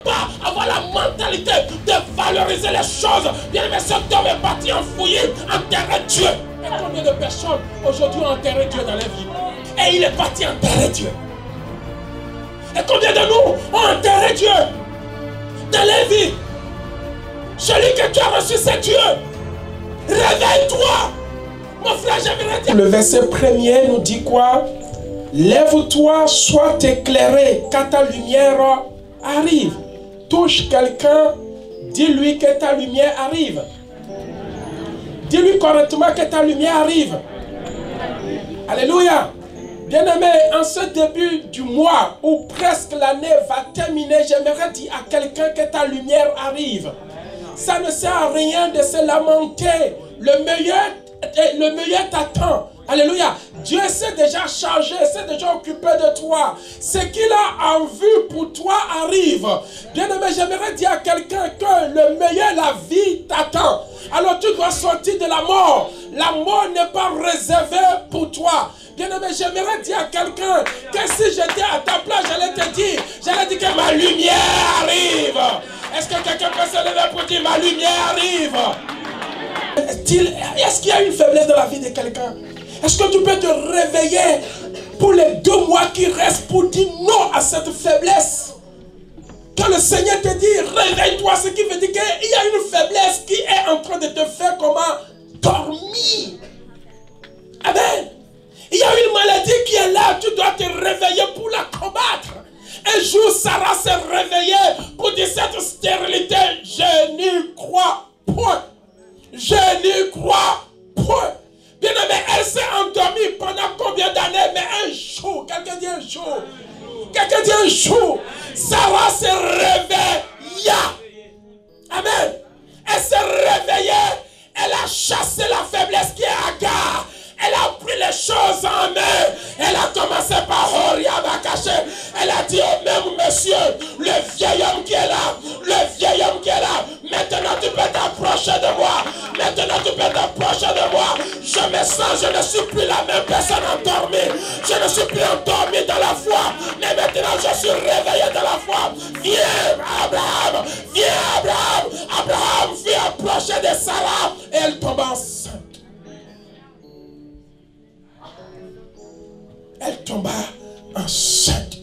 pas avoir la mentalité de valoriser les choses. Bien aimé, cet homme est parti enfouir, enterrer Dieu. Et combien de personnes aujourd'hui ont enterré Dieu dans leur vie? Et il est parti enterrer Dieu. Et combien de nous ont enterré Dieu dans leur vie? Celui que tu as reçu, c'est Dieu. Réveille-toi. Mon frère, j'aimerais dire. Le verset premier nous dit quoi? Lève-toi, sois éclairé, car ta lumière arrive. Touche quelqu'un, dis-lui que ta lumière arrive. Dis-lui correctement que ta lumière arrive. Alléluia. Bien-aimé, en ce début du mois où presque l'année va terminer, j'aimerais dire à quelqu'un que ta lumière arrive. Ça ne sert à rien de se lamenter. Le meilleur t'attend. Alléluia. Dieu s'est déjà chargé, s'est déjà occupé de toi. Ce qu'il a en vue pour toi arrive. Bien-aimé, j'aimerais dire à quelqu'un que le meilleur, la vie t'attend. Alors tu dois sortir de la mort. La mort n'est pas réservée pour toi. Bien-aimé, j'aimerais dire à quelqu'un que si j'étais à ta place, j'allais dire que ma lumière arrive. Est-ce que quelqu'un peut se lever pour dire ma lumière arrive? Est-ce qu'il y a une faiblesse dans la vie de quelqu'un? Est-ce que tu peux te réveiller pour les 2 mois qui restent pour dire non à cette faiblesse? Quand le Seigneur te dit réveille-toi, ce qui veut dire qu'il y a une faiblesse qui est en train de te faire comment? Dormir. Amen. Il y a une maladie qui est là, tu dois te réveiller pour la combattre. Un jour, Sarah s'est réveillée pour dire cette stérilité, je n'y crois point. Je n'y crois point. Bien aimé, elle s'est endormie pendant combien d'années? Mais un jour, quelqu'un dit un jour. Quelqu'un dit un jour. Sarah s'est réveillée. Amen. Elle s'est réveillée. Elle a chassé la faiblesse qui est Agar. Elle a pris les choses en main. Elle a commencé par Horiaba caché. Elle a dit au même monsieur, le vieil homme qui est là, le vieil homme qui est là, maintenant tu peux t'approcher de moi. Maintenant tu peux t'approcher de moi. Je me sens, je ne suis plus la même personne endormie. Je ne suis plus endormi dans la foi. Mais maintenant je suis réveillé dans la foi. Viens Abraham, viens Abraham. Abraham vient approcher de Sarah et elle tombe enceinte. Elle tomba enceinte.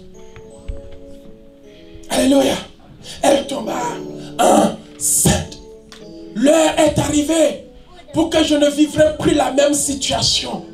Alléluia. Elle tomba enceinte. L'heure est arrivée pour que je ne vivrai plus la même situation.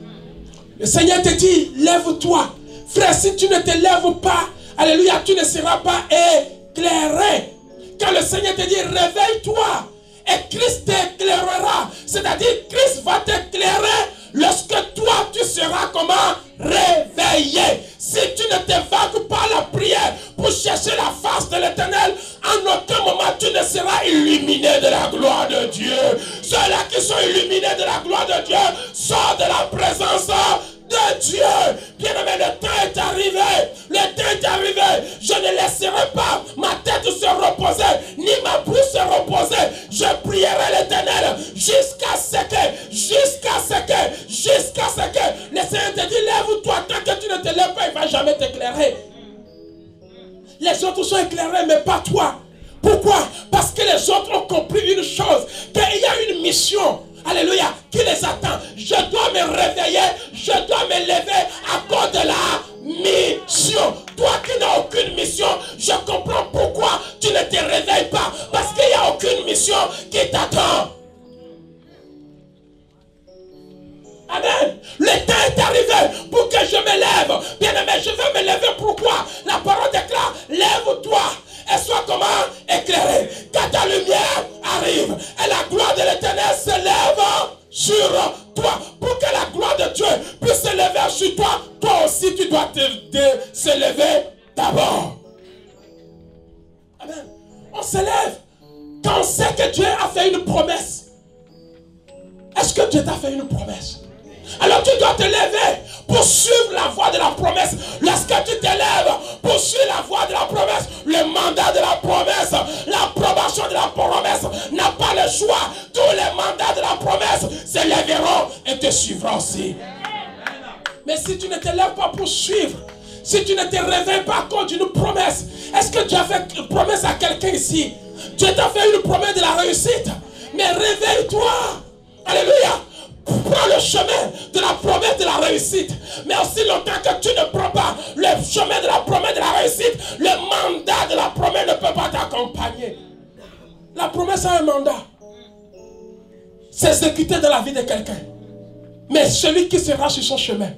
Le Seigneur te dit, lève-toi. Frère, si tu ne te lèves pas, alléluia, tu ne seras pas éclairé. Quand le Seigneur te dit, réveille-toi. Et Christ t'éclairera. C'est-à-dire, Christ va t'éclairer lorsque toi, tu seras comment? Réveillé. Si tu ne t'évacues pas la prière pour chercher la face de l'Éternel, en aucun moment tu ne seras illuminé de la gloire de Dieu. Ceux-là qui sont illuminés de la gloire de Dieu sortent de la présence de Dieu. Bien-aimé, le temps est arrivé. Le temps est arrivé. Je ne laisserai pas ma tête se reposer, ni ma bouche se reposer. Je prierai l'Éternel jusqu'à ce que le Seigneur te dit, lève-toi. Tant que tu ne te lèves pas, il ne va jamais t'éclairer. Les autres sont éclairés, mais pas toi. Pourquoi? Parce que les autres ont compris une chose, qu'il y a une mission. Alléluia, qui les attend. Je dois me réveiller, je dois me lever à cause de la mission. Toi qui n'as aucune mission, je comprends pourquoi tu ne te réveilles pas. Parce qu'il n'y a aucune mission qui t'attend. Amen. Le temps est arrivé pour que je me lève. Bien aimé, je vais me lever. Pourquoi? La parole déclare, lève-toi et sois comment? Éclairé. Quand ta lumière arrive et la gloire de l'Éternel se lève sur toi. Pour que la gloire de Dieu puisse se lever sur toi, toi aussi tu dois se lever d'abord. Amen. On se lève quand on sait que Dieu a fait une promesse. Est-ce que Dieu t'a fait une promesse? Alors tu dois te lever pour suivre la voie de la promesse. Lorsque tu te lèves pour suivre la voie de la promesse, le mandat de la promesse, l'approbation de la promesse n'a pas le choix. Tous les mandats de la promesse se lèveront et te suivront aussi. Mais si tu ne te lèves pas pour suivre, si tu ne te réveilles pas à cause d'une promesse, est-ce que tu as fait une promesse à quelqu'un ici. Dieu t'a fait une promesse de la réussite. Mais réveille-toi. Alléluia. Prends le chemin de la promesse de la réussite. Mais aussi longtemps que tu ne prends pas le chemin de la promesse de la réussite, le mandat de la promesse ne peut pas t'accompagner. La promesse a un mandat. C'est exécuté dans la vie de quelqu'un. Mais celui qui sera sur son chemin.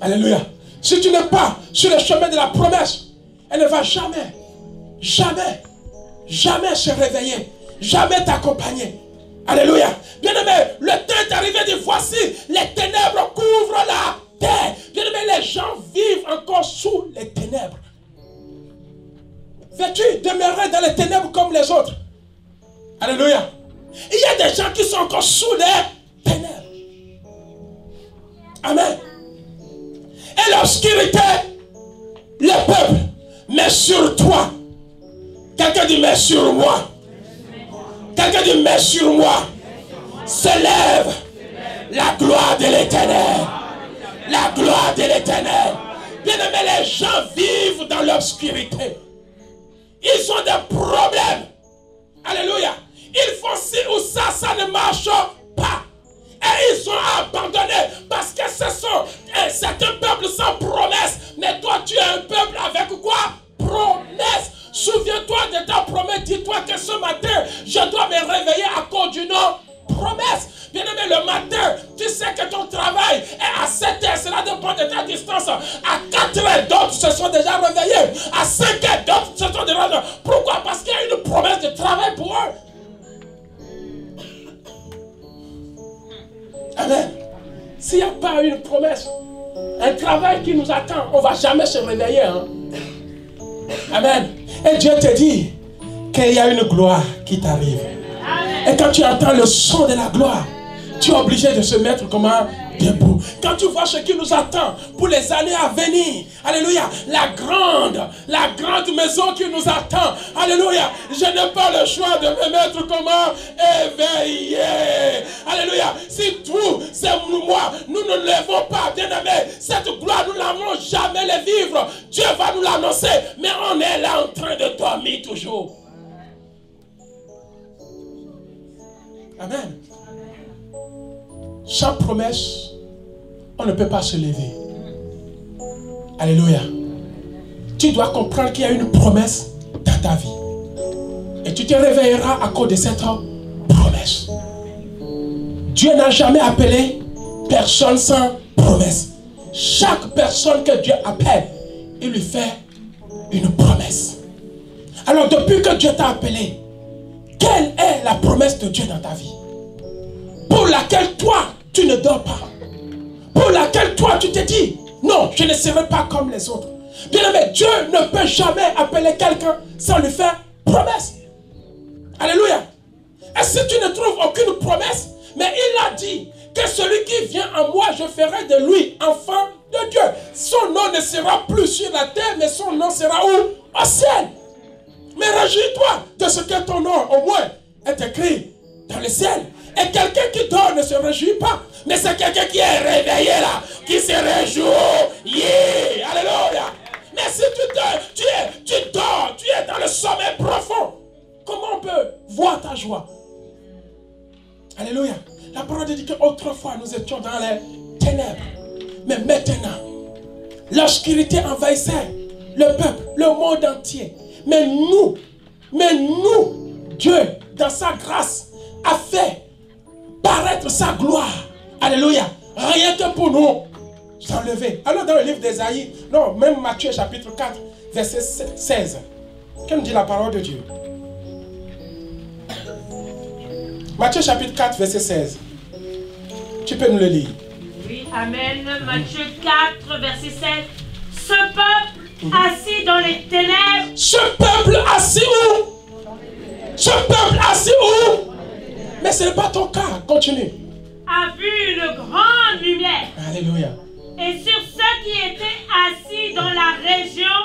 Alléluia. Si tu n'es pas sur le chemin de la promesse, elle ne va jamais, jamais, jamais se réveiller. Jamais t'accompagner. Alléluia. Bien-aimé, le temps est arrivé de voici, les ténèbres couvrent la terre. Bien-aimé, les gens vivent encore sous les ténèbres. Veux-tu demeurer dans les ténèbres comme les autres? Alléluia. Il y a des gens qui sont encore sous les ténèbres. Amen. Et l'obscurité, le peuple, mais sur toi. Quelqu'un dit mais sur moi. Quelqu'un dit mais sur moi. S'élève la gloire de l'Éternel. La gloire de l'Éternel. Bien-aimés, les gens vivent dans l'obscurité. Ils ont des problèmes. Alléluia. Ils font ci ou ça ne marche pas. Et ils sont abandonnés parce que c'est un peuple sans promesse. Mais toi, tu es un peuple avec quoi? Promesse. Souviens-toi de ta promesse. Dis-toi que ce matin, je dois me réveiller à cause d'une promesse. Bien-aimé, le matin, tu sais que ton travail est à 7 heures. Cela dépend de ta distance. À 4 heures, d'autres se sont déjà réveillés. À 5 heures, d'autres se sont déjà réveillés. Pourquoi? Parce qu'il y a une promesse de travail pour eux. Amen. S'il n'y a pas une promesse, un travail qui nous attend, on ne va jamais se réveiller. Hein? Amen. Et Dieu te dit qu'il y a une gloire qui t'arrive. Et quand tu entends le son de la gloire, tu es obligé de se mettre comment? Debout. Quand tu vois ce qui nous attend pour les années à venir, alléluia, la grande maison qui nous attend, alléluia, je n'ai pas le choix de me mettre comment? Éveillé. Alléluia. Si tout, c'est moi, nous ne lèvons pas, bien aimé, cette gloire, nous n'allons jamais les vivre. Dieu va nous l'annoncer, mais on est là en train de dormir toujours. Amen. Sans promesse, on ne peut pas se lever. Alléluia. Tu dois comprendre qu'il y a une promesse dans ta vie. Et tu te réveilleras à cause de cette promesse. Dieu n'a jamais appelé personne sans promesse. Chaque personne que Dieu appelle, il lui fait une promesse. Alors depuis que Dieu t'a appelé, quelle est la promesse de Dieu dans ta vie? Pour laquelle toi, tu ne dors pas. Pour laquelle toi, tu te dis, non, je ne serai pas comme les autres. Bien-aimé, Dieu ne peut jamais appeler quelqu'un sans lui faire promesse. Alléluia. Et si tu ne trouves aucune promesse, mais il a dit que celui qui vient en moi, je ferai de lui enfant de Dieu. Son nom ne sera plus sur la terre, mais son nom sera où? Au ciel. Mais réjouis-toi de ce que ton nom, au moins, est écrit dans le ciel. Et quelqu'un qui dort ne se réjouit pas. Mais c'est quelqu'un qui est réveillé là, qui se réjouit. Yeah. Alléluia. Mais si tu dors, tu es dans le sommeil profond, comment on peut voir ta joie? Alléluia. La parole dit qu'autrefois nous étions dans les ténèbres. Mais maintenant, l'obscurité envahissait le peuple, le monde entier. Mais nous, Dieu, dans sa grâce, a fait paraître sa gloire. Alléluia. Rien que pour nous enlever. Alors dans le livre d'Ésaïe, non, même Matthieu chapitre 4, verset 16. Qu'est-ce que dit la parole de Dieu? Matthieu chapitre 4, verset 16. Tu peux nous le lire? Oui, amen. Matthieu 4, verset 16. Ce peuple assis dans les ténèbres. Ce peuple assis où? Ce peuple assis où? Mais ce n'est pas ton cas. Continue. A vu une grande lumière. Alléluia. Et sur ceux qui étaient assis dans la région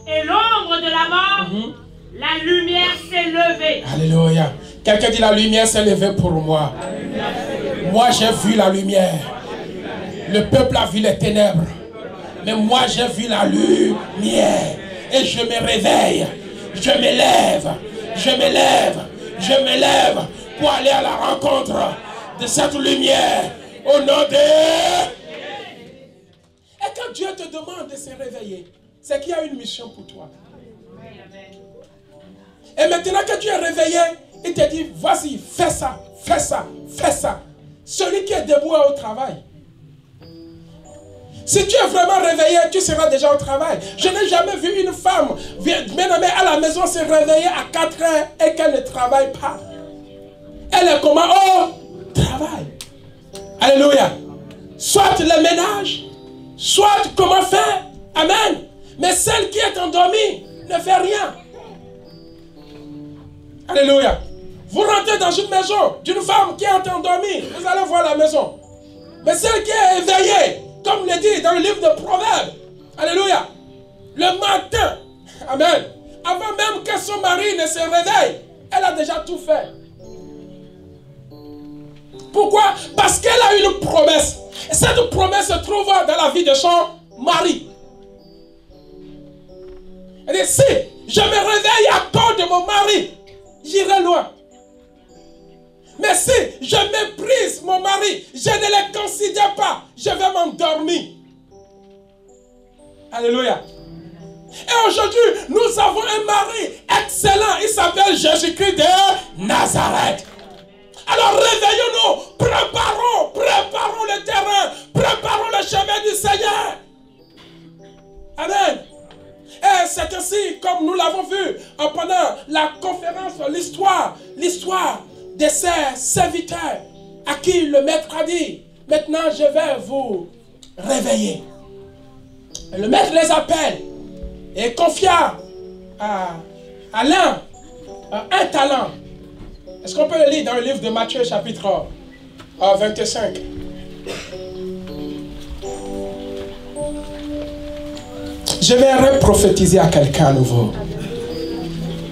et l'ombre de la mort, la lumière s'est levée. Alléluia. Quelqu'un dit la lumière s'est levée pour moi. Moi j'ai vu la lumière. Le peuple a vu les ténèbres. Mais moi j'ai vu la lumière. Et je me réveille. je m'élève, je m'élève, je m'élève pour aller à la rencontre de cette lumière au nom de... Et quand Dieu te demande de se réveiller, c'est qu'il y a une mission pour toi. Et maintenant que tu es réveillé, il te dit, vas-y, fais ça, fais ça, fais ça. Celui qui est debout est au travail. Si tu es vraiment réveillé, tu seras déjà au travail. Je n'ai jamais vu une femme, bien aimée, à la maison se réveiller à 4 heures et qu'elle ne travaille pas. Elle est comment? Au travail. Alléluia. Soit le ménage, soit comment faire. Amen. Mais celle qui est endormie ne fait rien. Alléluia. Vous rentrez dans une maison d'une femme qui est endormie, vous allez voir la maison. Mais celle qui est éveillée, comme le dit dans le livre de Proverbes, alléluia, le matin, amen, avant même que son mari ne se réveille, elle a déjà tout fait. Pourquoi? Parce qu'elle a une promesse. Et cette promesse se trouve dans la vie de son mari. Elle dit, si je me réveille à cause de mon mari, j'irai loin. Mais si je méprise mon mari, je ne le considère pas, je vais m'endormir. Alléluia. Et aujourd'hui, nous avons un mari excellent. Il s'appelle Jésus-Christ de Nazareth. Alors réveillons-nous, préparons le terrain, préparons le chemin du Seigneur. Amen. Et c'est ainsi, comme nous l'avons vu pendant la conférence, l'histoire de ces serviteurs à qui le maître a dit, maintenant je vais vous réveiller. Et le maître les appelle et confia à l'un un talent. Est-ce qu'on peut le lire dans le livre de Matthieu chapitre 25? Je vais prophétiser à quelqu'un nouveau.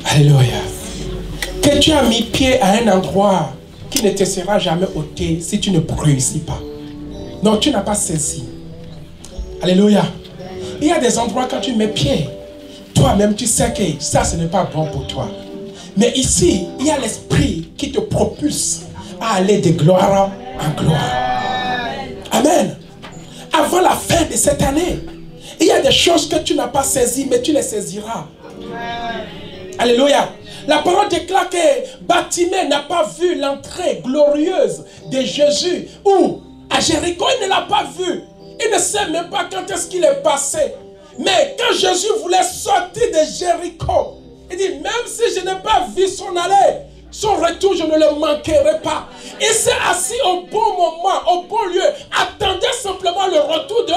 Alléluia. Que tu as mis pied à un endroit qui ne te sera jamais ôté si tu ne réussis pas. Non, tu n'as pas saisi. Alléluia. Il y a des endroits quand tu mets pied, toi-même tu sais que ça ce n'est pas bon pour toi. Mais ici, il y a l'esprit qui te propulse à aller de gloire en gloire. Amen. Avant la fin de cette année, il y a des choses que tu n'as pas saisies, mais tu les saisiras. Alléluia. La parole déclare que Bartimée n'a pas vu l'entrée glorieuse de Jésus. Ou à Jéricho, il ne l'a pas vu. Il ne sait même pas quand est-ce qu'il est passé. Mais quand Jésus voulait sortir de Jéricho, il dit, même si je n'ai pas vu son aller, son retour, je ne le manquerai pas. Il s'est assis au bon moment, au bon lieu. Attendait simplement le retour de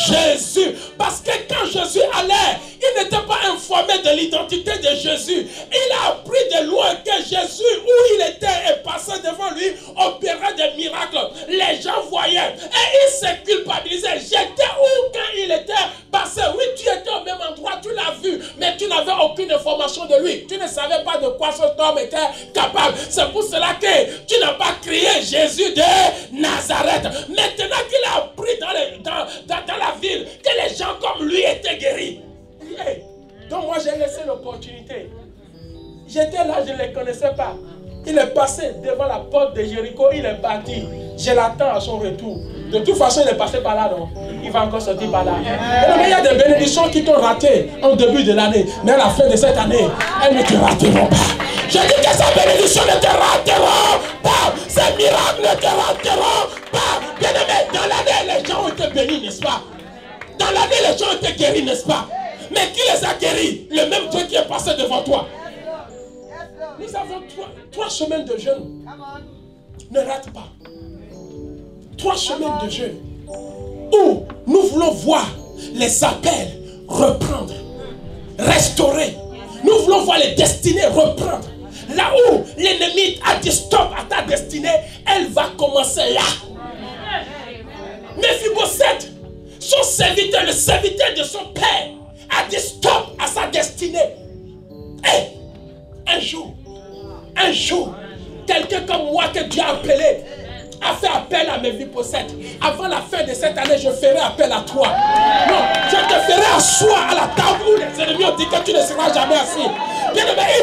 Jésus. Parce que quand Jésus allait, il n'était pas informé de l'identité de Jésus. Il a appris de loin que Jésus, où il était et passé devant lui, opérait des miracles. Les gens voyaient. Et il s'est culpabilisé. J'étais où quand il était passé? Oui, tu étais au même endroit, tu l'as vu. Mais tu n'avais aucune information de lui. Tu ne savais pas de quoi cet homme était capable. C'est pour cela que tu n'as pas crié Jésus de Nazareth. Maintenant qu'il a appris dans la ville que les gens comme lui étaient guéris. Hey, donc moi j'ai laissé l'opportunité. J'étais là, je ne les connaissais pas. Il est passé devant la porte de Jéricho, il est parti. Je l'attends à son retour. De toute façon, il est passé par là, non? Il va encore sortir par là. Mais il y a des bénédictions qui t'ont raté en début de l'année. Mais à la fin de cette année, elles ne te rateront pas. Je dis que ces bénédictions ne te rateront pas. Ces miracles ne te rateront pas. Bien aimé, dans l'année, les gens ont été bénis, n'est-ce pas? Dans l'année, les gens ont été guéris, n'est-ce pas? Mais qui les a guéris? Le même Dieu qui est passé devant toi. Nous avons trois semaines de jeûne. Ne rate pas. 3 semaines de jeûne où nous voulons voir les appels reprendre, restaurer. Nous voulons voir les destinées reprendre. Là où l'ennemi a dit stop à ta destinée, elle va commencer là. Méphibosheth, son serviteur, le serviteur de son père, a dit stop à sa destinée. Et un jour, quelqu'un comme moi que Dieu a appelé, a fait appel à Méphibosheth. Avant la fin de cette année, je ferai appel à toi. Non, je te ferai asseoir à la table où les ennemis ont dit que tu ne seras jamais assis.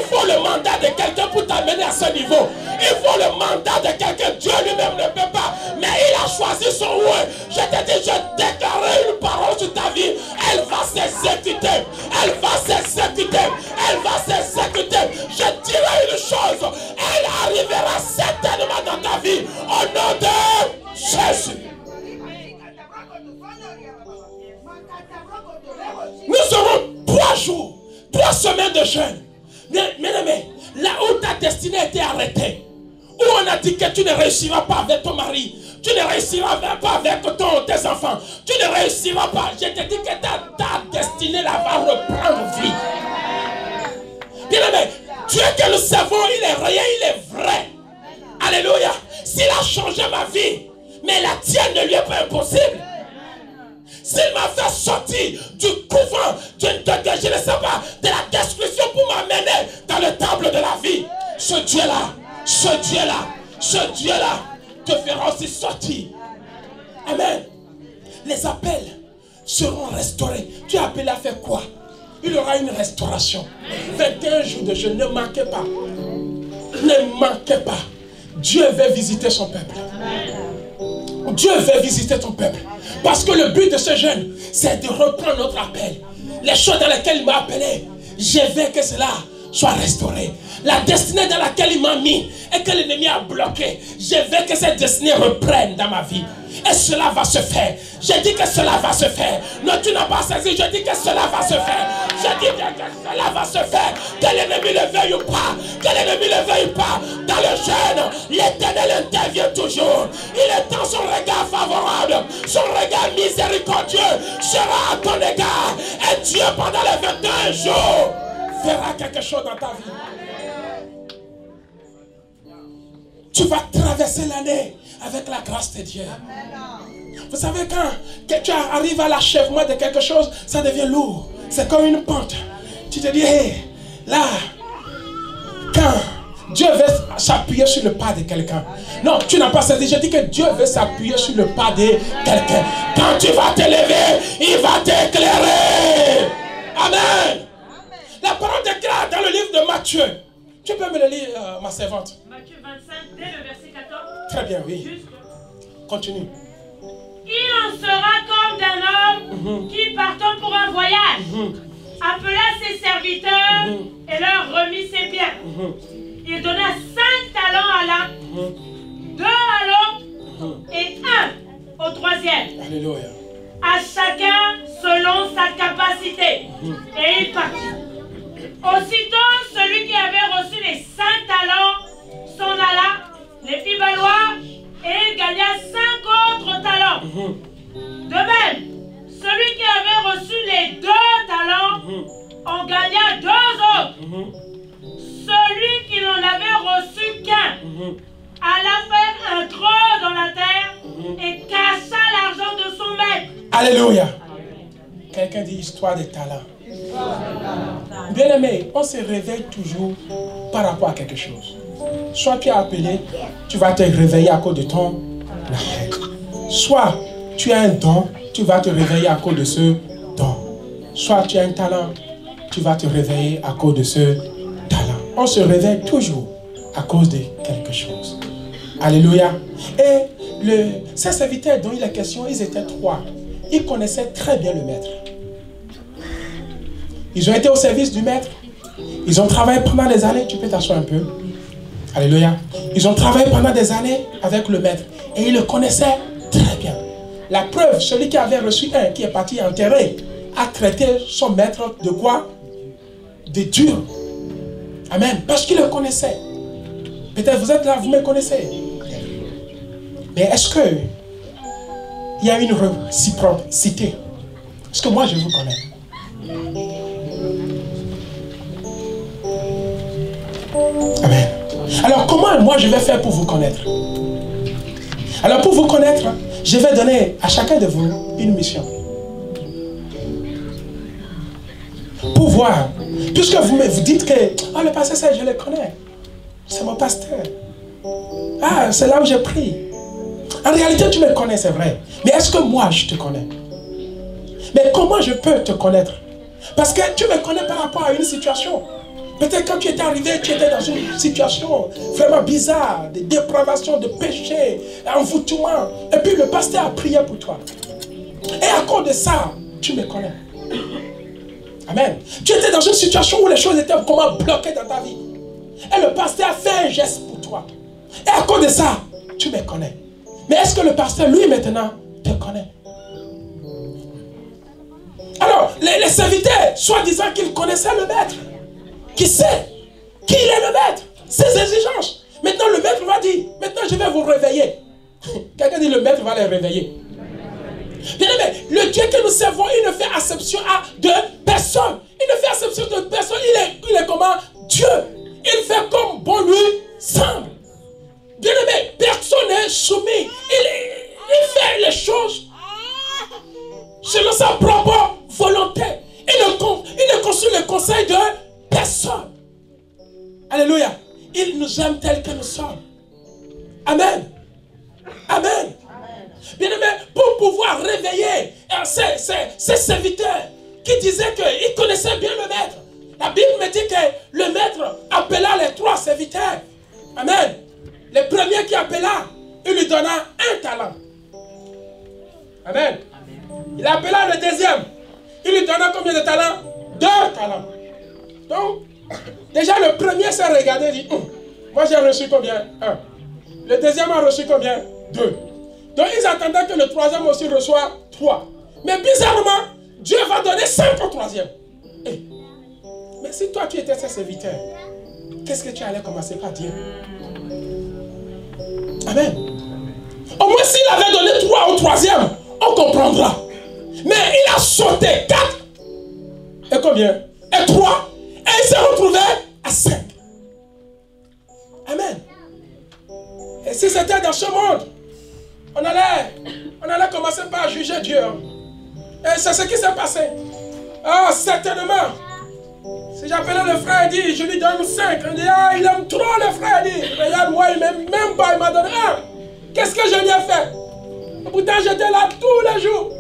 faut le mandat de quelqu'un pour t'amener à ce niveau. Il faut le mandat de quelqu'un. Dieu lui-même ne peut pas. Mais il a choisi son roi. Je te dis, je déclarerai une parole sur ta vie. Elle va s'exécuter. Elle va s'exécuter. Elle va s'exécuter. Je dirai une chose. Elle arrivera certainement dans ta vie. Au nom de Jésus. Nous aurons 3 jours, 3 semaines de jeûne. Mais là où ta destinée a été arrêtée, où on a dit que tu ne réussiras pas avec ton mari, tu ne réussiras pas avec tes enfants, tu ne réussiras pas. Je te dis que ta destinée là va reprendre vie. Bien aimé, Dieu que nous savons, il est réel, il est vrai. Alléluia. S'il a changé ma vie, mais la tienne ne lui est pas impossible. S'il m'a fait sortir du couvent, je ne sais pas, de la destruction pour m'amener dans le temple de la vie, ce Dieu-là, ce Dieu-là te fera aussi sortir. Amen. Les appels seront restaurés. Tu es appelé à faire quoi? Il y aura une restauration. 21 jours de jeûne, ne manquez pas. Ne manquez pas. Dieu veut visiter son peuple. Dieu veut visiter ton peuple. Parce que le but de ce jeûne, c'est de reprendre notre appel. Les choses dans lesquelles il m'a appelé, je veux que cela soit restauré. La destinée dans laquelle il m'a mis et que l'ennemi a bloqué, je veux que cette destinée reprenne dans ma vie. Et cela va se faire. Je dis que cela va se faire. Non, tu n'as pas saisi. Je dis que cela va se faire. Je dis que cela va se faire. Que l'ennemi le veuille ou pas. Que l'ennemi le veuille pas. Dans le jeûne, l'Éternel intervient toujours. Il étend son regard favorable. Son regard miséricordieux sera à ton égard. Et Dieu, pendant les 21 jours, fera quelque chose dans ta vie. Tu vas traverser l'année avec la grâce de Dieu. Vous savez, quand tu arrives à l'achèvement de quelque chose, ça devient lourd. C'est comme une pente. Tu te dis, hey, là, quand Dieu veut s'appuyer sur le pas de quelqu'un. Non, tu n'as pas saisi. Je dis que Dieu veut s'appuyer sur le pas de quelqu'un. Quand tu vas te lever, il va t'éclairer. Amen. La parole déclare dans le livre de Matthieu. Tu peux me le lire, ma servante? Matthieu 25, dès le verset 14. Très bien, oui. Continue. Il en sera comme d'un homme qui, partant pour un voyage, appela ses serviteurs et leur remit ses biens. Il donna 5 talents à l'un, 2 à l'autre et 1 au troisième. Alléluia. À chacun selon sa capacité. Et il partit. Aussitôt, celui qui avait reçu les 5 talents s'en alla, les fit valoir, et il gagna 5 autres talents. De même, celui qui avait reçu les 2 talents en gagna 2 autres. Celui qui n'en avait reçu qu'un alla faire un trou dans la terre et cacha l'argent de son maître. Alléluia. Quelqu'un dit histoire des talents. Bien aimé, on se réveille toujours par rapport à quelque chose. Soit tu es appelé, tu vas te réveiller à cause de ton appel. Soit tu as un don, tu vas te réveiller à cause de ce don. Soit tu as un talent, tu vas te réveiller à cause de ce talent. On se réveille toujours à cause de quelque chose. Alléluia. Et ces serviteurs dont il est question, ils étaient 3. Ils connaissaient très bien le maître. Ils ont été au service du maître. Ils ont travaillé pendant des années. Tu peux t'asseoir un peu. Alléluia. Ils ont travaillé pendant des années avec le maître. Et ils le connaissaient très bien. La preuve, celui qui avait reçu un, qui est parti enterrer, a traité son maître de quoi? De dur. Amen. Parce qu'il le connaissait. Peut-être vous êtes là, vous me connaissez. Mais est-ce que il y a une réciprocité? Est-ce que moi je vous connais? Amen. Alors comment moi je vais faire pour vous connaître? Alors pour vous connaître, je vais donner à chacun de vous une mission. Pour voir, puisque vous dites que oh, le pasteur ça je le connais, c'est mon pasteur. Ah, c'est là où j'ai pris. En réalité tu me connais, c'est vrai. Mais est-ce que moi je te connais? Mais comment je peux te connaître? Parce que tu me connais par rapport à une situation. Peut-être quand tu étais arrivé, tu étais dans une situation vraiment bizarre, de dépravation, de péché, envoûtement. Et puis le pasteur a prié pour toi. Et à cause de ça, tu me connais. Amen. Tu étais dans une situation où les choses étaient comment bloquées dans ta vie. Et le pasteur a fait un geste pour toi. Et à cause de ça, tu me connais. Mais est-ce que le pasteur, lui, maintenant, te connaît? Alors, les serviteurs, soi-disant qu'ils connaissaient le maître, qui sait qui il est le maître, ses exigences. Maintenant, le maître va dire, maintenant je vais vous réveiller. Quelqu'un dit, le maître va les réveiller. Bien aimé, le Dieu que nous servons, il ne fait exception de personne. Il ne fait exception de personne. Il est comment? Dieu. Il fait comme bon lui semble. Bien aimé, personne n'est soumis. Il fait les choses selon sa propre volonté. Il ne consulte le conseil de personne. Alléluia. Il nous aime tel que nous sommes. Amen. Amen. Bien aimé, pour pouvoir réveiller ces serviteurs qui disaient qu'ils connaissaient bien le maître. La Bible me dit que le maître appela les 3 serviteurs. Amen. Le premier qui appela, il lui donna 1 talent. Amen. Il appela le deuxième. Il lui donna combien de talents? 2 talents. Donc, déjà le premier s'est regardé et dit, moi j'ai reçu combien? 1. Le deuxième a reçu combien? 2. Donc ils attendaient que le troisième aussi reçoive 3. Mais bizarrement, Dieu va donner 5 au troisième. Mais si toi tu étais ce serviteur, qu'est-ce que tu allais commencer par dire? Amen. Au moins s'il avait donné 3 au troisième, on comprendra. Mais il a sauté 4. Et combien? Et 3. Et il s'est retrouvé à 5. Amen. Et si c'était dans ce monde, on allait commencer par juger Dieu. Et c'est ce qui s'est passé. Ah, certainement. Si j'appelais le frère et dit, je lui donne 5. On dit, ah, il aime trop le frère. Il dit, regarde, moi, il m'aime même pas, il m'a donné 1. Qu'est-ce que je lui ai fait? Et pourtant, j'étais là tous les jours.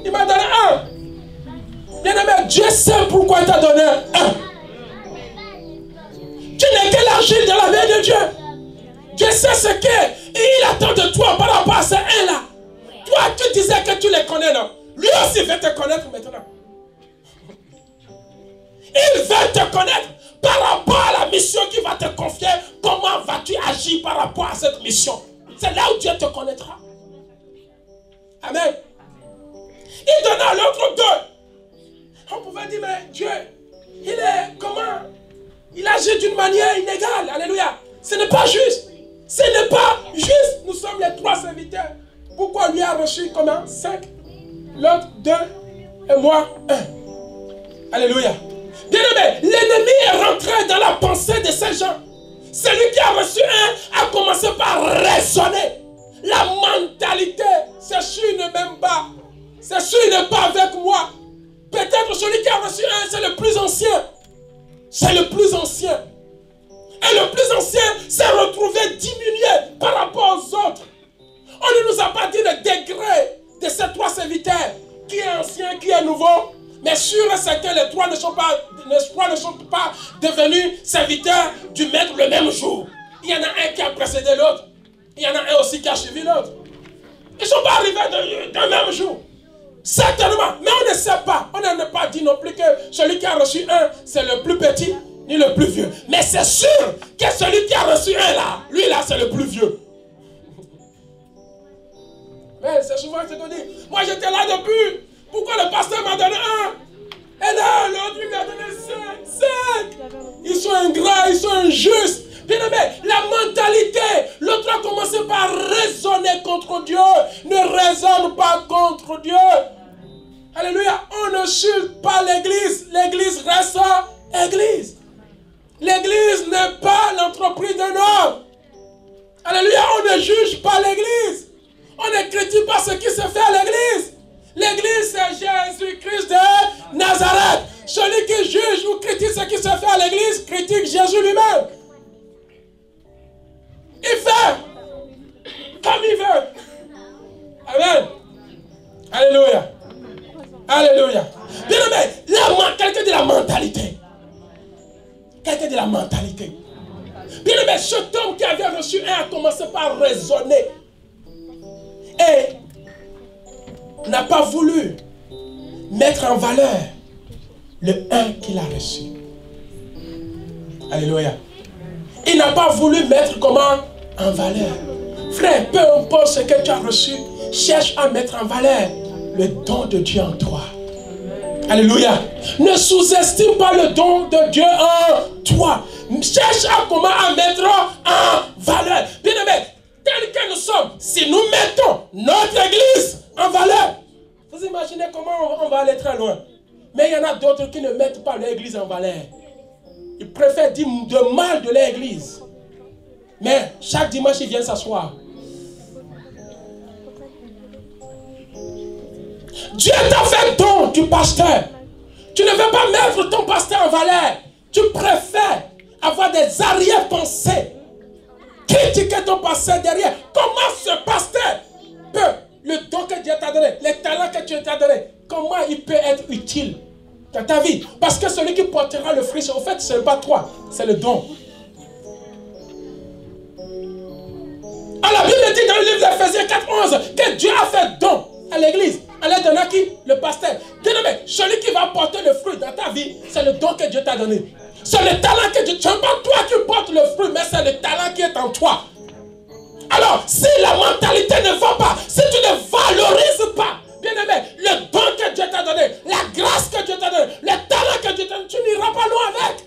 Il m'a donné 1. Bien aimé, Dieu sait pourquoi il t'a donné 1. Tu n'es que l'argile dans la main de Dieu. Dieu sait ce qu'il attend de toi par rapport à ces 1-là. Toi, tu disais que tu les connais, non? Lui aussi veut te connaître maintenant. Il veut te connaître par rapport à la mission qu'il va te confier. Comment vas-tu agir par rapport à cette mission? C'est là où Dieu te connaîtra. Amen. Il donna à l'autre 2. On pouvait dire, mais Dieu, il est comment? Il agit d'une manière inégale. Alléluia. Ce n'est pas juste. Ce n'est pas juste. Nous sommes les 3 serviteurs. Pourquoi lui a reçu comment? 5. L'autre 2. Et moi 1. Alléluia. Bien aimé, l'ennemi est rentré dans la pensée de ces gens. Celui qui a reçu 1 a commencé par raisonner. La mentalité, c'est sûr, il ne m'aime pas. C'est sûr, il n'est pas avec moi. Peut-être celui qui a reçu 1, c'est le plus ancien. C'est le plus ancien. Et le plus ancien s'est retrouvé diminué par rapport aux autres. On ne nous a pas dit le degré de ces 3 serviteurs. Qui est ancien, qui est nouveau. Mais sûr et certain, les 3 ne sont pas devenus serviteurs du maître le même jour. Il y en a un qui a précédé l'autre. Il y en a un aussi qui a suivi l'autre. Ils ne sont pas arrivés d'un même jour. Certainement. Mais on ne sait pas. On n'a pas dit non plus que celui qui a reçu 1, c'est le plus petit ni le plus vieux. Mais c'est sûr que celui qui a reçu 1 là, lui là, c'est le plus vieux. Mais c'est souvent ce qu'on dit. Moi j'étais là depuis. Pourquoi le pasteur m'a donné 1? Et là, l'autre lui a donné 5. Ils sont ingrats, ils sont injustes. Bien aimé, la mentalité, l'autre a commencé par raisonner contre Dieu. Ne raisonne pas contre Dieu. Alléluia. On ne insulte pas l'église. L'église reste église. L'église n'est pas l'entreprise d'un homme. Alléluia. On ne juge pas l'église. On ne critique pas ce qui se fait à l'église. L'église, c'est Jésus-Christ de Nazareth. Celui qui juge ou critique ce qui se fait à l'église, critique Jésus lui-même. Il fait comme il veut. Amen. Alléluia. Alléluia. Bien aimé, quelqu'un dit la mentalité. la mentalité. Bien aimé, cet homme qui avait reçu un a commencé par raisonner. Et n'a pas voulu mettre en valeur le 1 qu'il a reçu. Alléluia. Il n'a pas voulu mettre comment en valeur. Frère, peu importe ce que tu as reçu, cherche à mettre en valeur le don de Dieu en toi. Alléluia. Ne sous-estime pas le don de Dieu en toi. Cherche à comment à mettre en valeur. Bien aimé, tel que nous sommes, si nous mettons notre église en valeur, vous imaginez comment on va aller très loin. Mais il y en a d'autres qui ne mettent pas l'église en valeur. Ils préfèrent dire de mal de l'église. Mais chaque dimanche, ils viennent s'asseoir. Dieu t'a fait don du pasteur. Tu ne veux pas mettre ton pasteur en valeur. Tu préfères avoir des arrière-pensées. Critiquer ton pasteur derrière. Comment ce pasteur peut, le don que Dieu t'a donné, les talents que Dieu t'a donné, comment il peut être utile dans ta vie? Parce que celui qui portera le fruit, au fait, ce n'est pas toi, c'est le don. Alors la Bible dit dans le livre d'Éphésiens 4:11 que Dieu a fait don à l'église. Elle donne à qui? Le pasteur. Bien aimé, celui qui va porter le fruit dans ta vie, c'est le don que Dieu t'a donné. C'est le talent que Dieu... Ce n'est pas toi qui portes le fruit, mais c'est le talent qui est en toi. Alors, si la mentalité ne va pas, si tu ne valorises pas, bien aimé, le don que Dieu t'a donné, la grâce que Dieu t'a donné, le talent que Dieu t'a donné, tu n'iras pas loin avec.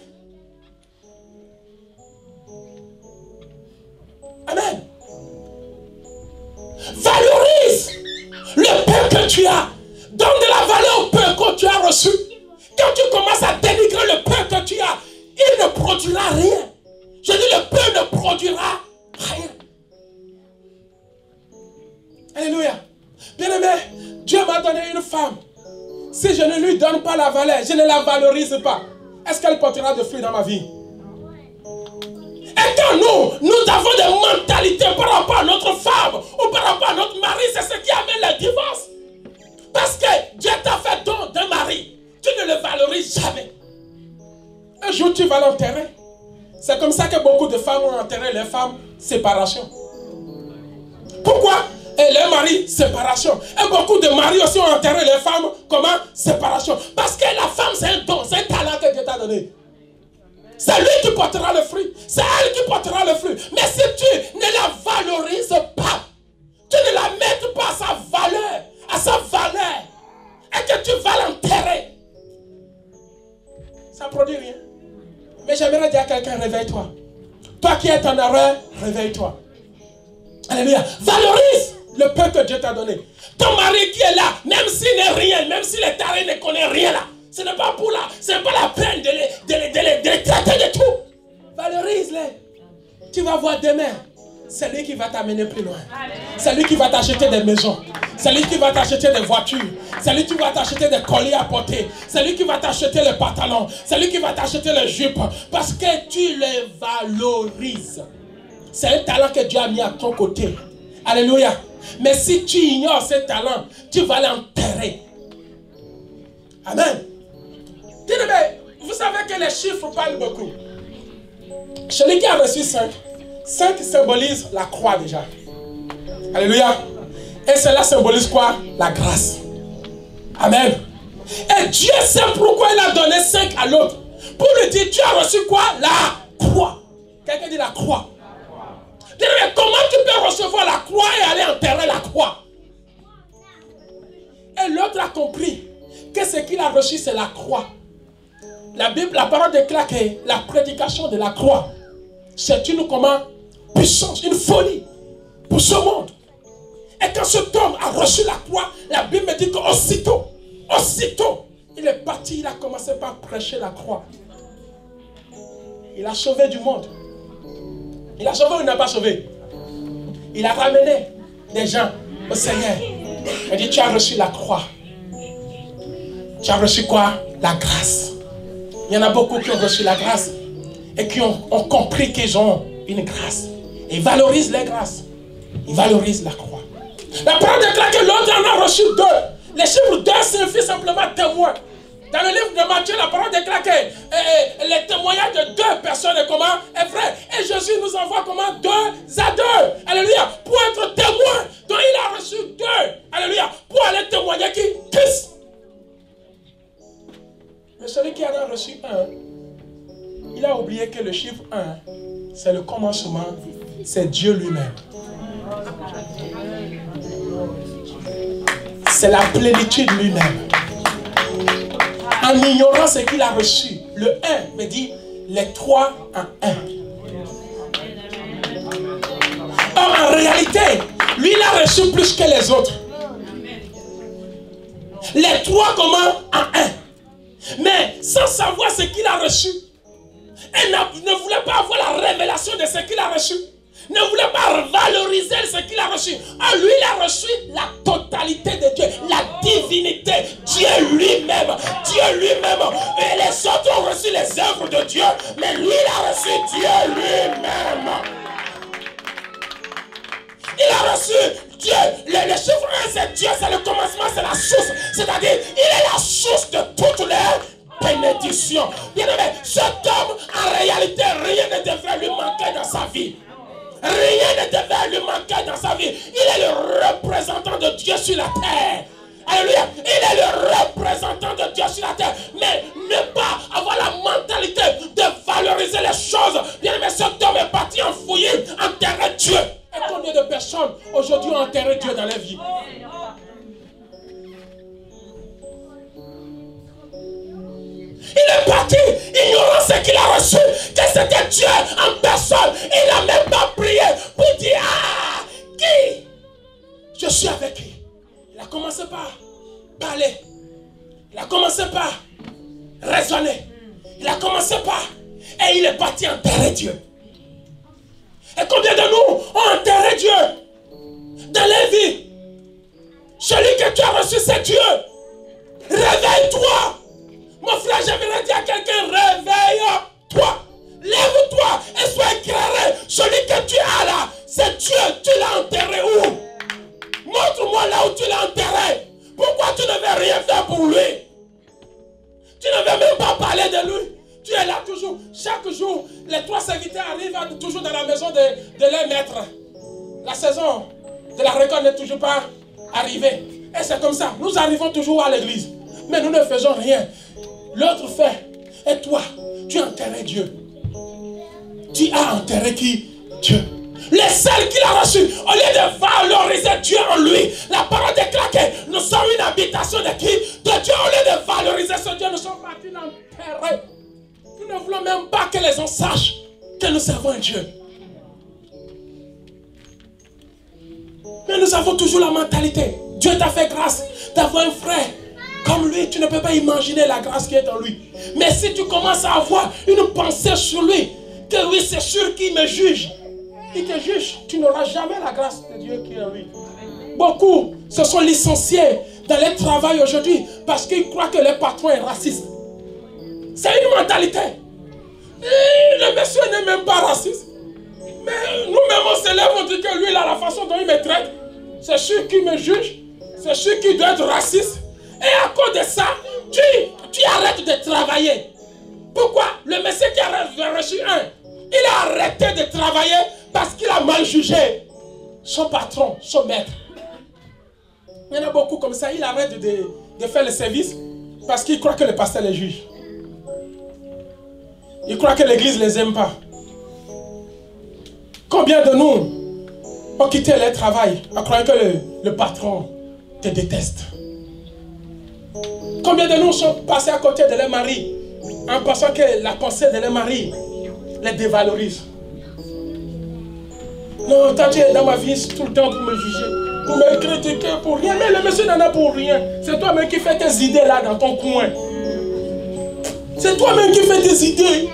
Amen. Valorise le peu que tu as. Donne de la valeur au peu que tu as reçu. Quand tu commences à dénigrer le peu que tu as, il ne produira rien. Je dis le peu ne produira rien. Alléluia. Bien aimé, Dieu m'a donné une femme. Si je ne lui donne pas la valeur, je ne la valorise pas, est-ce qu'elle portera de fruits dans ma vie? Et quand nous avons des mentalités par rapport à notre femme ou par rapport à notre mari, c'est ce qui amène le divorce. Parce que Dieu t'a fait don d'un mari, tu ne le valorises jamais. Un jour tu vas l'enterrer. C'est comme ça que beaucoup de femmes ont enterré les femmes, séparation. Pourquoi? Et les maris, séparation. Et beaucoup de maris aussi ont enterré les femmes, comment? Séparation. Parce que la femme c'est un don, c'est un talent que Dieu t'a donné. C'est lui qui portera le fruit. C'est elle qui portera le fruit. Mais si tu ne la valorises pas, tu ne la mets pas à sa valeur, et que tu vas l'enterrer, ça ne produit rien. Mais j'aimerais dire à quelqu'un, réveille-toi. Toi qui es en erreur, réveille-toi. Alléluia. Valorise le peu que Dieu t'a donné. Ton mari qui est là, même s'il n'est rien, même si les tarés ne connaissent rien là, ce n'est pas pour là, ce n'est pas la peine de les traiter de tout. Valorise-les. Tu vas voir demain, c'est lui qui va t'amener plus loin. C'est lui qui va t'acheter des maisons. C'est lui qui va t'acheter des voitures. C'est lui qui va t'acheter des colliers à porter. C'est lui qui va t'acheter les pantalons. C'est lui qui va t'acheter les jupes. Parce que tu les valorises. C'est un talent que Dieu a mis à ton côté. Alléluia. Mais si tu ignores ce talent, tu vas l'enterrer. Amen. Vous savez que les chiffres parlent beaucoup. Celui qui a reçu 5 symbolise la croix déjà. Alléluia. Et cela symbolise quoi? La grâce. Amen. Et Dieu sait pourquoi il a donné 5 à l'autre. Pour lui dire, tu as reçu quoi? La croix. Quelqu'un dit la croix. Mais comment tu peux recevoir la croix et aller enterrer la croix? Et l'autre a compris que ce qu'il a reçu, c'est la croix. La Bible, la parole déclare que la prédication de la croix, c'est une puissance, une folie pour ce monde. Et quand cet homme a reçu la croix, la Bible me dit qu'aussitôt, il est parti, il a commencé par prêcher la croix. Il a sauvé du monde. Il a sauvé ou il n'a pas sauvé? Il a ramené des gens au Seigneur. Il dit, tu as reçu la croix. Tu as reçu quoi? La grâce. Il y en a beaucoup qui ont reçu la grâce et qui ont compris qu'ils ont une grâce. Ils valorisent les grâces. Ils valorisent la croix. La parole déclare que l'autre en a reçu 2. Les chiffres 2 signifient simplement témoin. Dans le livre de Matthieu, la parole déclare que les témoignages de 2 personnes est comment est vrai. Et Jésus nous envoie comment 2 à 2. Alléluia. Pour être témoin. Donc il a reçu 2. Alléluia. Pour aller témoigner qui Christ. Mais celui qui en a reçu 1, il a oublié que le chiffre 1, c'est le commencement. C'est Dieu lui-même. C'est la plénitude lui-même. En ignorant ce qu'il a reçu, le 1 me dit les 3 en 1. Or, en réalité, lui, il a reçu plus que les autres. Les 3 comment en 1. Mais sans savoir ce qu'il a reçu, et ne voulait pas avoir la révélation de ce qu'il a reçu. Ne voulait pas valoriser ce qu'il a reçu. Ah, lui, il a reçu la totalité de Dieu, la divinité, Dieu lui-même. Dieu lui-même. Et les autres ont reçu les œuvres de Dieu, mais lui, il a reçu Dieu lui-même. Il a reçu Dieu. Le chiffre 1, c'est Dieu, c'est le commencement, c'est la source. C'est-à-dire, il est la source de toutes les bénédictions. Bien aimé, cet homme, en réalité, rien ne devrait lui manquer dans sa vie. Rien ne devait lui manquer dans sa vie. Il est le représentant de Dieu sur la terre. Alléluia. Il est le représentant de Dieu sur la terre. Mais ne pas avoir la mentalité de valoriser les choses. Bien aimé, cet homme est parti enfouir, enterrer Dieu. Et combien de personnes aujourd'hui ont enterré Dieu dans leur vie? Il est parti, ignorant ce qu'il a reçu, que c'était Dieu en personne. Il n'a même pas prié pour dire, ah, qui? Je suis avec qui? Il a commencé par parler. Il a commencé par raisonner. Il a commencé par, et il est parti enterrer Dieu. Et combien de nous ont enterré Dieu dans les vies? Celui que tu as reçu, c'est Dieu. Réveille-toi. Mon frère, j'aimerais dire à quelqu'un, réveille-toi. Lève-toi et sois éclairé. Celui que tu as là, c'est Dieu. Tu l'as enterré où? Montre-moi là où tu l'as enterré. Pourquoi tu ne veux rien faire pour lui? Tu ne veux même pas parler de lui. Tu es là toujours. Chaque jour, les 3 serviteurs arrivent toujours dans la maison de leur maître. La saison de la récolte n'est toujours pas arrivée. Et c'est comme ça. Nous arrivons toujours à l'église. Mais nous ne faisons rien. L'autre fait. Et toi, tu as enterré Dieu. Tu as enterré qui? Dieu. Les seuls qu'il a reçus, au lieu de valoriser Dieu en lui, la parole déclare que nous sommes une habitation de qui? De Dieu. Au lieu de valoriser ce Dieu, nous sommes partis l'enterrer. Nous ne voulons même pas que les gens sachent que nous servons un Dieu. Mais nous avons toujours la mentalité. Dieu t'a fait grâce d'avoir un frère comme lui. Tu ne peux pas imaginer la grâce qui est en lui. Mais si tu commences à avoir une pensée sur lui, que oui, c'est sûr qu'il me juge, il te juge, tu n'auras jamais la grâce de Dieu qui est en lui. Beaucoup se sont licenciés dans leur travail aujourd'hui parce qu'ils croient que le patron est raciste. C'est une mentalité. Et le monsieur n'est même pas raciste. Mais nous-mêmes on se lève, on dit que lui, là, la façon dont il me traite, c'est sûr qu'il me juge, c'est sûr qu'il doit être raciste. Et à cause de ça, tu arrêtes de travailler. Pourquoi? Le monsieur qui a reçu il a arrêté de travailler parce qu'il a mal jugé son patron, son maître. Il y en a beaucoup comme ça, il arrête de faire le service parce qu'il croit que le pasteur les juge. Il croit que l'église ne les aime pas. Combien de nous ont quitté leur travail en croyant que le patron te déteste? Combien de nous sont passés à côté de leur mari en pensant que la pensée de leur mari les dévalorise? Non, toi tu es dans ma vie tout le temps pour me juger, pour me critiquer, pour rien. Mais le monsieur n'en a pour rien. C'est toi-même qui fais tes idées là dans ton coin. C'est toi-même qui fais tes idées.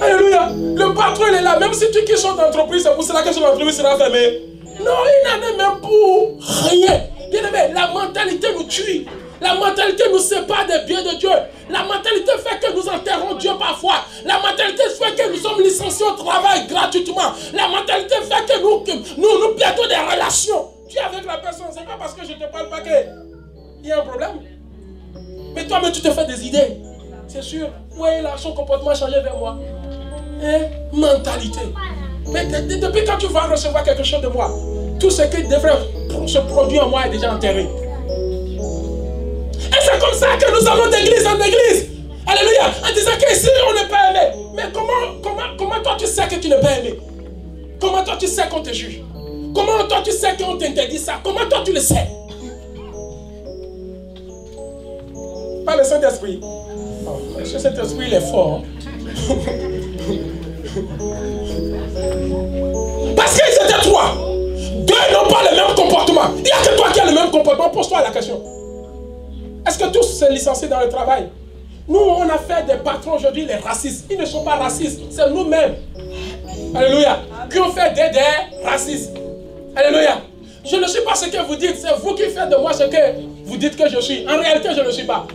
Alléluia. Le patron il est là. Même si tu quittes son entreprise, c'est pour cela que son entreprise sera fermée. Non, il n'en est même pour rien. Bien aimé, la mentalité nous tue. La mentalité nous sépare des biens de Dieu. La mentalité fait que nous enterrons Dieu parfois. La mentalité fait que nous sommes licenciés au travail gratuitement. La mentalité fait que nous perdons des relations. Tu es avec la personne, c'est pas parce que je ne te parle pas qu'il y a un problème. Mais toi-même, tu te fais des idées. C'est sûr. Oui, là, son comportement a changé vers moi. Hein? Mentalité. Mais depuis quand tu vas recevoir quelque chose de moi, tout ce qui devrait se produire en moi est déjà enterré. Et c'est comme ça que nous allons d'église en église. Alléluia. En disant qu'ici, on n'est pas aimé. Mais comment toi tu sais que tu n'es pas aimé? Comment toi tu sais qu'on te juge? Comment toi tu sais qu'on t'interdit ça? Comment toi tu le sais? Pas le Saint-Esprit. Oh, le Saint-Esprit, il est fort. Parce qu'ils étaient trois. Deux n'ont pas le même comportement. Il n'y a que toi qui as le même comportement. Pose-toi la question. Est-ce que tous sont licenciés dans le travail? Nous, on a fait des patrons aujourd'hui, les racistes. Ils ne sont pas racistes, c'est nous-mêmes. Alléluia. Qui ont fait des racistes. Alléluia. Je ne suis pas ce que vous dites, c'est vous qui faites de moi ce que vous dites que je suis. En réalité, je ne le suis pas.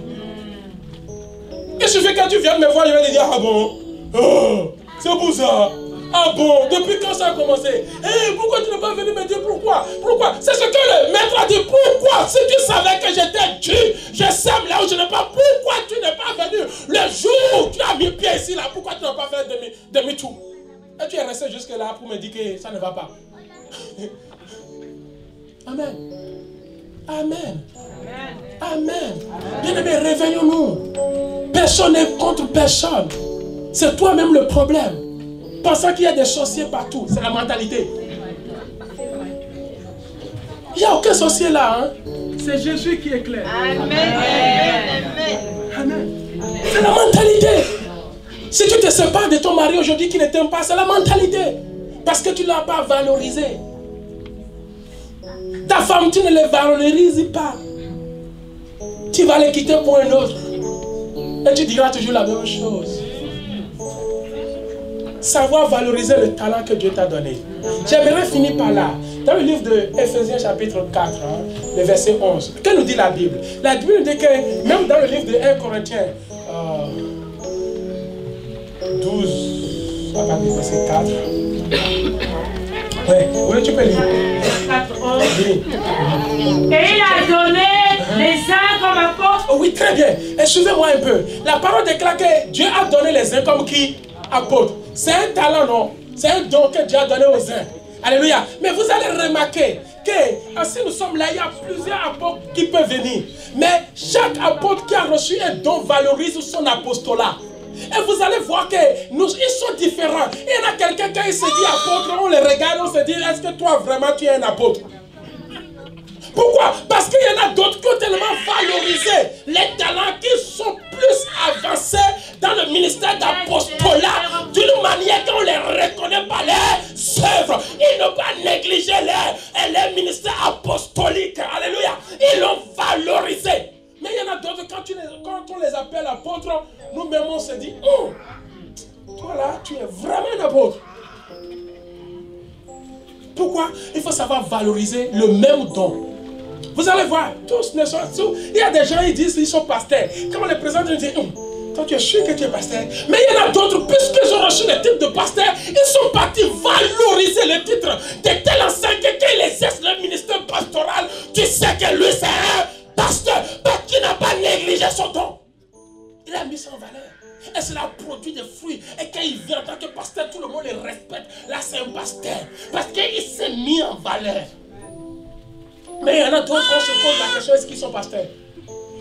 Il suffit que tu viennes me voir, je vais te dire, ah bon, oh, c'est pour ça. Ah bon, depuis quand ça a commencé? Hey, pourquoi tu n'es pas venu me dire pourquoi? Pourquoi? C'est ce que le maître a dit. Pourquoi? Si tu savais que j'étais Dieu, je sème là où je n'ai pas. Pourquoi tu n'es pas venu? Le jour où tu as mis pied ici, là, pourquoi tu n'as pas fait demi-tour? Et tu es resté jusque là pour me dire que ça ne va pas. Amen. Amen. Amen. Bien-aimés, réveillons-nous. Personne n'est contre personne. C'est toi-même le problème. Pensant qu'il y a des sorciers partout, c'est la mentalité. Il n'y a aucun sorcier là, hein? C'est Jésus qui est clair. Amen. Amen. C'est la mentalité. Si tu te sépares de ton mari aujourd'hui qui ne t'aime pas, c'est la mentalité. Parce que tu ne l'as pas valorisé. Ta femme, tu ne la valorises pas. Tu vas les quitter pour un autre. Et tu diras toujours la même chose. Savoir valoriser le talent que Dieu t'a donné. J'aimerais finir par là. Dans le livre de Ephésiens chapitre 4, le verset 11. Que nous dit la Bible? La Bible nous dit que même dans le livre de 1 Corinthiens 12, à partir du verset 4. Oui, tu peux lire. 4, 11. Et il a donné les uns comme apôtres. Oh, oui, très bien. Et suivez-moi un peu. La parole déclare que Dieu a donné les uns comme qui? Apôtres. C'est un talent, non? C'est un don que Dieu a donné aux uns. Alléluia. Mais vous allez remarquer que si nous sommes là, il y a plusieurs apôtres qui peuvent venir. Mais chaque apôtre qui a reçu un don valorise son apostolat. Et vous allez voir qu'ils sont différents. Il y en a quelqu'un quand il se dit apôtre, on le regarde, on se dit, est-ce que toi vraiment tu es un apôtre? Pourquoi? Parce qu'il y en a d'autres qui ont tellement valorisé les talents qui sont plus avancés dans le ministère d'apostolat d'une manière qu'on ne les reconnaît pas leurs œuvres. Ils n'ont pas négligé les ministères apostoliques. Alléluia. Ils l'ont valorisé. Mais il y en a d'autres, quand on les appelle apôtres, nous-mêmes on se dit, oh, toi là, tu es vraiment un apôtre. Pourquoi? Il faut savoir valoriser le même don. Vous allez voir, tous ne sont tous. Il y a des gens qui disent qu'ils sont pasteurs. Quand on les présente, ils disent, toi tu es sûr que tu es pasteur. Mais il y en a d'autres, puisqu'ils ont reçu le titre de pasteur, ils sont partis valoriser le titre de tel enseignant que quand il exerce le ministère pastoral, tu sais que lui c'est un pasteur, parce qu'il n'a pas négligé son don. Il a mis ça en valeur. Et cela produit des fruits. Et quand il vient en tant que pasteur, tout le monde le respecte. Là c'est un pasteur. Parce qu'il s'est mis en valeur. Mais il y en a d'autres, on se pose la question, est-ce qu'ils sont pasteurs?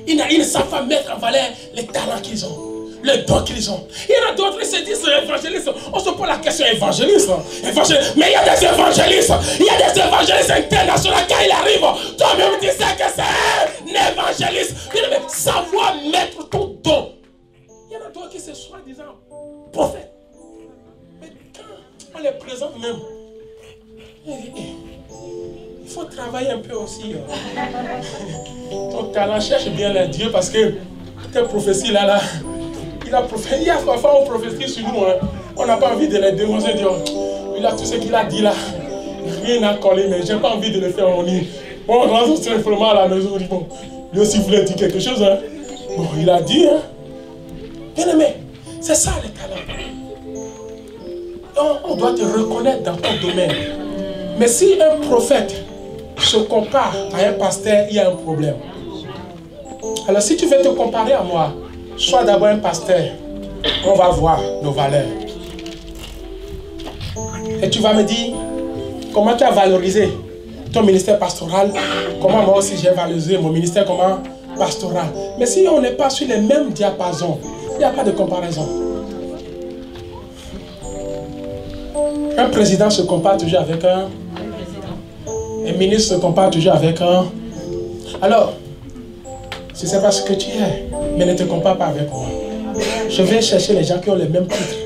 Ils ne savent pas mettre en valeur les talents qu'ils ont, les dons qu'ils ont. Il y en a d'autres, ils se disent évangélistes. On se pose la question, évangéliste. Mais il y a des évangélistes. Il y a des évangélistes internationaux. Quand il arrive, toi-même tu sais que c'est un évangéliste. Mais savoir mettre ton don. Il y en a d'autres qui se soi-disant prophètes. Mais quand on les présente même, il faut travailler un peu aussi. Ton talent, cherche bien les dieux parce que tes prophéties là, il a parfois on prophétie sur nous. Hein. On n'a pas envie de les dénoncer. Il a tout ce qu'il a dit là. Rien à coller, mais j'ai pas envie de le faire en ligne. Bon, on rentre simplement à la maison. On dit, bon, lui aussi voulait dire quelque chose. Hein. Bon, il a dit. Hein. Bien aimé, c'est ça les talents. On doit te reconnaître dans ton domaine. Mais si un prophète se compare à un pasteur, il y a un problème. Alors si tu veux te comparer à moi, sois d'abord un pasteur. On va voir nos valeurs. Et tu vas me dire comment tu as valorisé ton ministère pastoral, comment moi aussi j'ai valorisé mon ministère comment pastoral. Mais si on n'est pas sur les mêmes diapasons, il n'y a pas de comparaison. Un président se compare toujours avec un ministre se compare toujours avec un. Alors, je ne sais pas ce que tu es, mais ne te compare pas avec moi. Je vais chercher les gens qui ont les mêmes titres.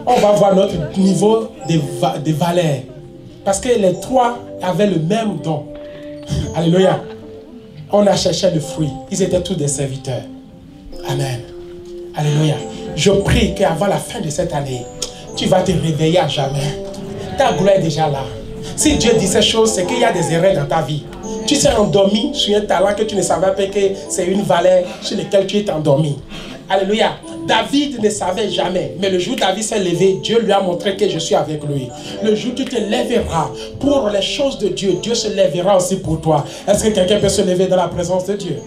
On va voir notre niveau de valeur. Parce que les trois avaient le même don. Alléluia. On a cherché le fruit. Ils étaient tous des serviteurs. Amen. Alléluia. Je prie qu'avant la fin de cette année, tu vas te réveiller à jamais. Ta gloire est déjà là. Si Dieu dit ces choses, c'est qu'il y a des erreurs dans ta vie. Tu t'es endormi sur un talent que tu ne savais pas que c'est une valeur sur laquelle tu es endormi. Alléluia. David ne savait jamais. Mais le jour où David s'est levé, Dieu lui a montré que je suis avec lui. Le jour où tu te lèveras pour les choses de Dieu, Dieu se lèvera aussi pour toi. Est-ce que quelqu'un peut se lever dans la présence de Dieu?